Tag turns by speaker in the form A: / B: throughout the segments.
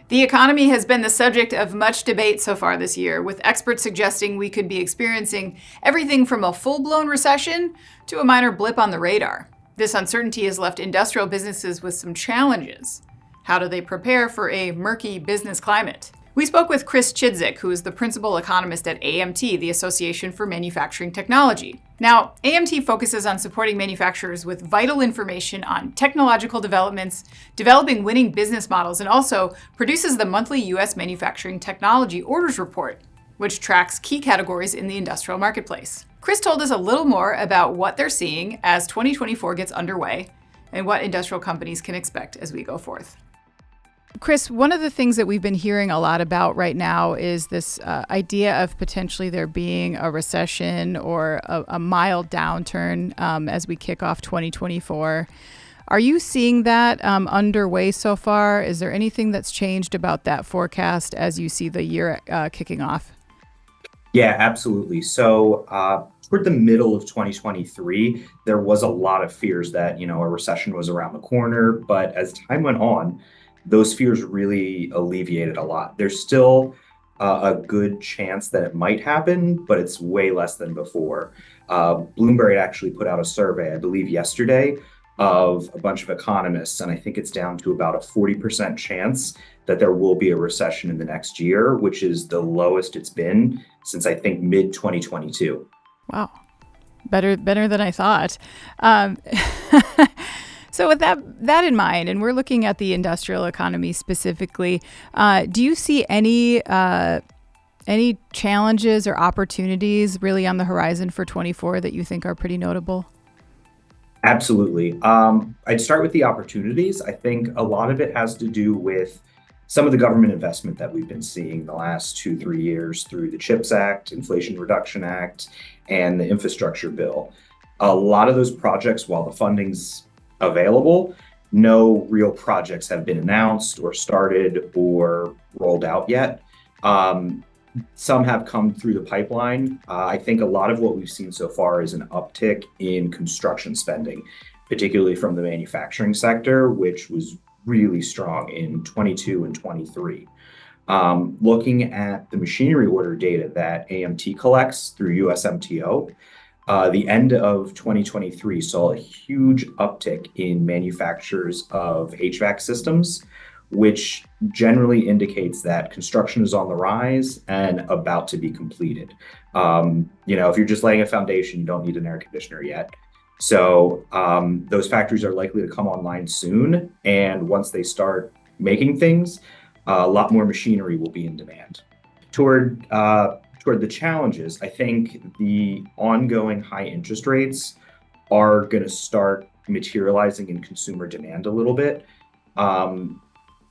A: The economy has been the subject of much debate so far this year, with experts suggesting we could be experiencing everything from a full-blown recession to a minor blip on the radar. This uncertainty has left industrial businesses with some challenges. How do they prepare for a murky business climate? We spoke with Chris Chidzik, who is the principal economist at AMT, the Association for Manufacturing Technology. Now, AMT focuses on supporting manufacturers with vital information on technological developments, developing winning business models, and also produces the monthly U.S. Manufacturing Technology Orders Report, which tracks key categories in the industrial marketplace. Chris told us a little more about what they're seeing as 2024 gets underway and what industrial companies can expect as we go forth. Chris, one of the things that we've been hearing a lot about right now is this idea of potentially there being a recession or a mild downturn as we kick off 2024. Are you seeing that underway so far? Is there anything that's changed about that forecast as you see the year kicking off?
B: Yeah, absolutely. So toward the middle of 2023, there was a lot of fears that, a recession was around the corner. But as time went on, those fears really alleviated a lot. There's still a good chance that it might happen, but it's way less than before. Bloomberg actually put out a survey, I believe yesterday, of a bunch of economists, and I think it's down to about a 40% chance that there will be a recession in the next year, which is the lowest it's been since I think mid-2022.
A: Wow, better than I thought. So with that in mind, and we're looking at the industrial economy specifically, do you see any challenges or opportunities really on the horizon for 24 that you think are pretty notable?
B: Absolutely. I'd start with the opportunities. I think a lot of it has to do with some of the government investment that we've been seeing the last 2-3 years through the CHIPS Act, Inflation Reduction Act, and the infrastructure bill. A lot of those projects, while the funding's available, no real projects have been announced or started or rolled out yet. Some have come through the pipeline. I think a lot of what we've seen so far is an uptick in construction spending, particularly from the manufacturing sector, which was really strong in 22 and 23. Looking at the machinery order data that AMT collects through USMTO, the end of 2023 saw a huge uptick in manufacturers of HVAC systems, which generally indicates that construction is on the rise and about to be completed. If you're just laying a foundation, you don't need an air conditioner yet. So those factories are likely to come online soon. And once they start making things, a lot more machinery will be in demand. Toward the challenges, I think the ongoing high interest rates are going to start materializing in consumer demand a little bit.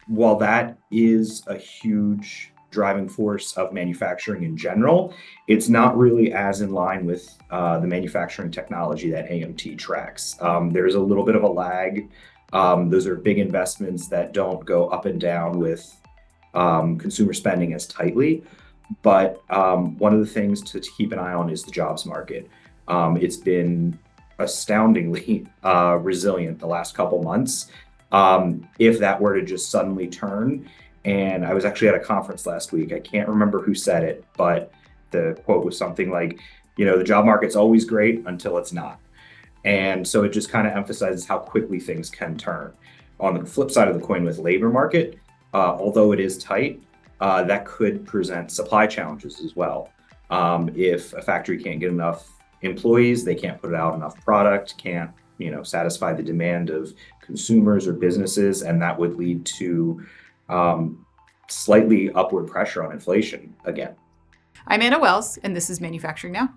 B: While that is a huge driving force of manufacturing in general, it's not really as in line with the manufacturing technology that AMT tracks. There's a little bit of a lag. Those are big investments that don't go up and down with consumer spending as tightly. But one of the things to keep an eye on is the jobs market. It's been astoundingly resilient the last couple months. If that were to just suddenly turn, and I was actually at a conference last week, I can't remember who said it, but the quote was something like, the job market's always great until it's not. And so it just kind of emphasizes how quickly things can turn. On the flip side of the coin with labor market, although it is tight, that could present supply challenges as well. If a factory can't get enough employees, they can't put out enough product, can't satisfy the demand of consumers or businesses, and that would lead to slightly upward pressure on inflation again.
A: I'm Anna Wells, and this is Manufacturing Now.